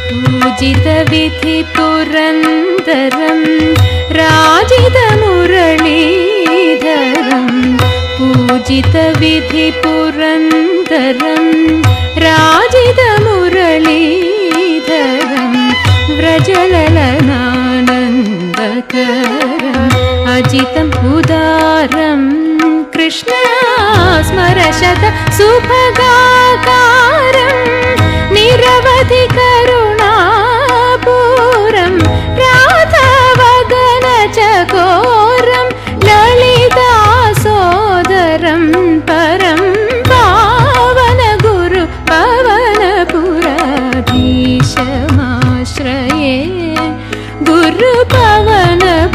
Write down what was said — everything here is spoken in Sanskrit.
पूजितविधिपुरन्दरं राजितमुरलीधरं पूजितविधिपुरन्दरं राजितमुरलीधरं व्रजललनानन्दकरम् अजितम् उदारं कृष्ण स्मरशत सुभगाकारं निरवधि करुणापूरं राधावगनचकोरं ललितासोदरं परं पावन गुरु पवनपुराधीशमाश्रये गुरु पवनपुराधीशमा